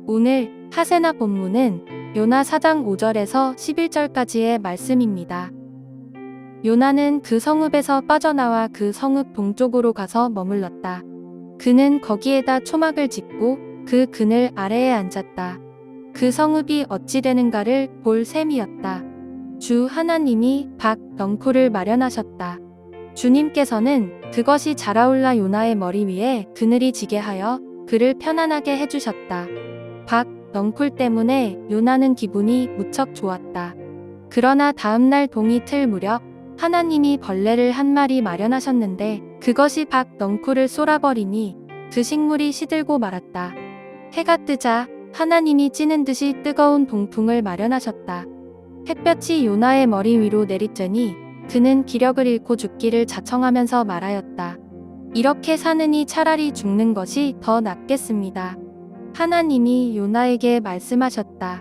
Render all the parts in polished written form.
오늘 하세나 본문은 요나 4장 5절에서 11절까지의 말씀입니다. 요나는 그 성읍에서 빠져나와 그 성읍 동쪽으로 가서 머물렀다. 그는 거기에다 초막을 짓고 그 그늘 아래에 앉았다. 그 성읍이 어찌 되는가를 볼 셈이었다. 주 하나님이 박 넝쿨을 마련하셨다. 주님께서는 그것이 자라올라 요나의 머리 위에 그늘이 지게 하여 그를 편안하게 해주셨다. 박 넝쿨 때문에 요나는 기분이 무척 좋았다. 그러나 다음날 동이 틀 무렵 하나님이 벌레를 한 마리 마련하셨는데 그것이 박 넝쿨을 쏠아버리니 그 식물이 시들고 말았다. 해가 뜨자 하나님이 찌는 듯이 뜨거운 동풍을 마련하셨다. 햇볕이 요나의 머리 위로 내리쬐니 그는 기력을 잃고 죽기를 자청하면서 말하였다. 이렇게 사느니 차라리 죽는 것이 더 낫겠습니다. 하나님이 요나에게 말씀하셨다.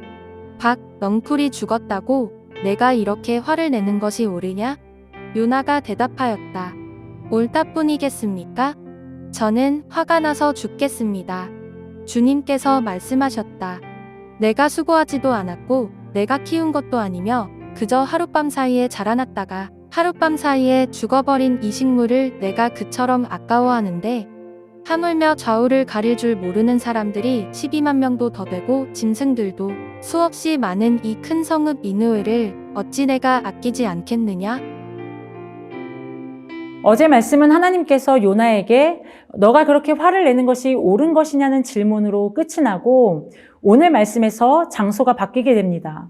박 넝쿨이 죽었다고 내가 이렇게 화를 내는 것이 옳으냐? 요나가 대답하였다. 옳다뿐이겠습니까? 저는 화가 나서 죽겠습니다. 주님께서 말씀하셨다. 내가 수고하지도 않았고 내가 키운 것도 아니며 그저 하룻밤 사이에 자라났다가 하룻밤 사이에 죽어버린 이 식물을 내가 그처럼 아까워하는데 하물며 좌우를 가릴 줄 모르는 사람들이 12만 명도 더 되고 짐승들도 수없이 많은 이 큰 성읍 니느웨를 어찌 내가 아끼지 않겠느냐? 어제 말씀은 하나님께서 요나에게 너가 그렇게 화를 내는 것이 옳은 것이냐는 질문으로 끝이 나고 오늘 말씀에서 장소가 바뀌게 됩니다.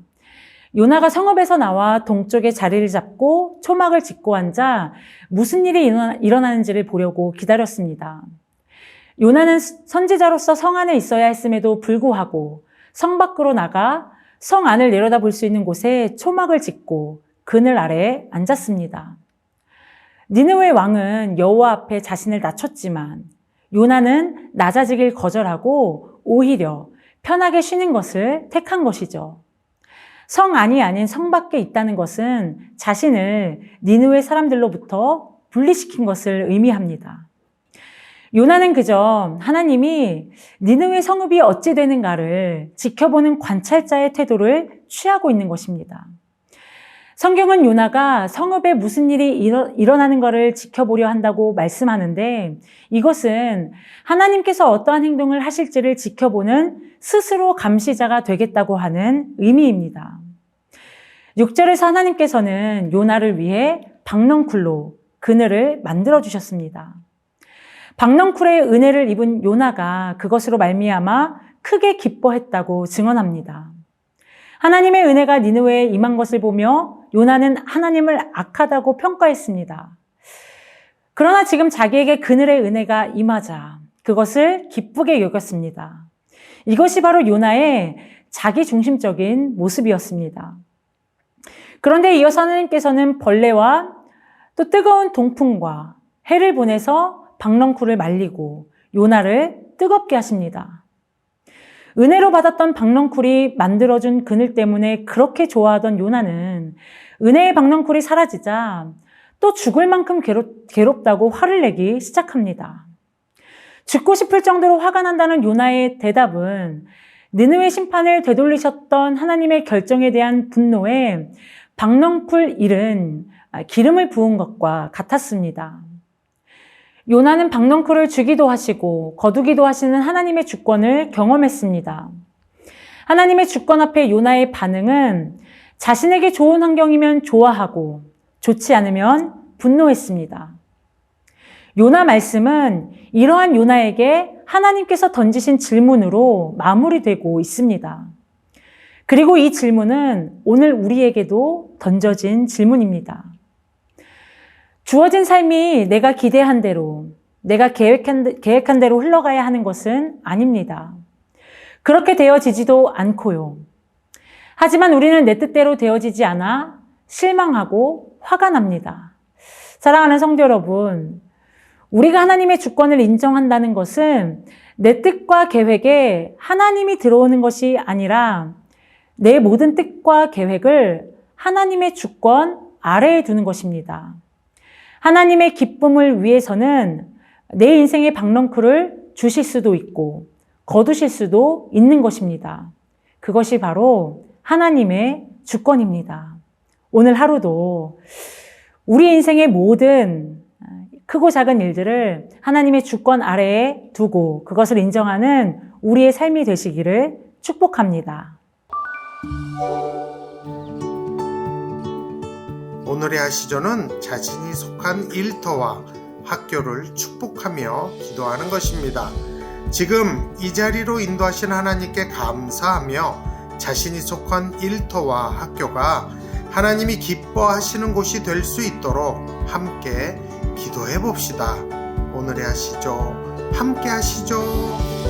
요나가 성읍에서 나와 동쪽에 자리를 잡고 초막을 짓고 앉아 무슨 일이 일어나는지를 보려고 기다렸습니다. 요나는 선지자로서 성 안에 있어야 했음에도 불구하고 성 밖으로 나가 성 안을 내려다볼 수 있는 곳에 초막을 짓고 그늘 아래에 앉았습니다. 니느웨 왕은 여호와 앞에 자신을 낮췄지만 요나는 낮아지길 거절하고 오히려 편하게 쉬는 것을 택한 것이죠. 성 안이 아닌 성 밖에 있다는 것은 자신을 니느웨 사람들로부터 분리시킨 것을 의미합니다. 요나는 그저 하나님이 니느웨 성읍이 어찌 되는가를 지켜보는 관찰자의 태도를 취하고 있는 것입니다. 성경은 요나가 성읍에 무슨 일이 일어나는 것을 지켜보려 한다고 말씀하는데 이것은 하나님께서 어떠한 행동을 하실지를 지켜보는 스스로 감시자가 되겠다고 하는 의미입니다. 6절에서 하나님께서는 요나를 위해 박넝쿨로 그늘을 만들어 주셨습니다. 박넝쿨의 은혜를 입은 요나가 그것으로 말미암아 크게 기뻐했다고 증언합니다. 하나님의 은혜가 니느웨에 임한 것을 보며 요나는 하나님을 악하다고 평가했습니다. 그러나 지금 자기에게 그늘의 은혜가 임하자 그것을 기쁘게 여겼습니다. 이것이 바로 요나의 자기중심적인 모습이었습니다. 그런데 이어서 하나님께서는 벌레와 또 뜨거운 동풍과 해를 보내서 박넝쿨을 말리고 요나를 뜨겁게 하십니다. 은혜로 받았던 박넝쿨이 만들어준 그늘 때문에 그렇게 좋아하던 요나는 은혜의 박넝쿨이 사라지자 또 죽을 만큼 괴롭다고 화를 내기 시작합니다. 죽고 싶을 정도로 화가 난다는 요나의 대답은 니느웨 심판을 되돌리셨던 하나님의 결정에 대한 분노에 박넝쿨 일은 기름을 부은 것과 같았습니다. 요나는 박넝쿨을 주기도 하시고 거두기도 하시는 하나님의 주권을 경험했습니다. 하나님의 주권 앞에 요나의 반응은 자신에게 좋은 환경이면 좋아하고 좋지 않으면 분노했습니다. 요나 말씀은 이러한 요나에게 하나님께서 던지신 질문으로 마무리되고 있습니다. 그리고 이 질문은 오늘 우리에게도 던져진 질문입니다. 주어진 삶이 내가 기대한 대로, 내가 계획한 대로 흘러가야 하는 것은 아닙니다. 그렇게 되어지지도 않고요. 하지만 우리는 내 뜻대로 되어지지 않아 실망하고 화가 납니다. 사랑하는 성도 여러분, 우리가 하나님의 주권을 인정한다는 것은 내 뜻과 계획에 하나님이 들어오는 것이 아니라 내 모든 뜻과 계획을 하나님의 주권 아래에 두는 것입니다. 하나님의 기쁨을 위해서는 내 인생의 박넝쿨을 주실 수도 있고 거두실 수도 있는 것입니다. 그것이 바로 하나님의 주권입니다. 오늘 하루도 우리 인생의 모든 크고 작은 일들을 하나님의 주권 아래에 두고 그것을 인정하는 우리의 삶이 되시기를 축복합니다. 오늘의 아시조는 자신이 속한 일터와 학교를 축복하며 기도하는 것입니다. 지금 이 자리로 인도하신 하나님께 감사하며 자신이 속한 일터와 학교가 하나님이 기뻐하시는 곳이 될 수 있도록 함께 기도해 봅시다. 오늘의 아시조 함께 하시죠.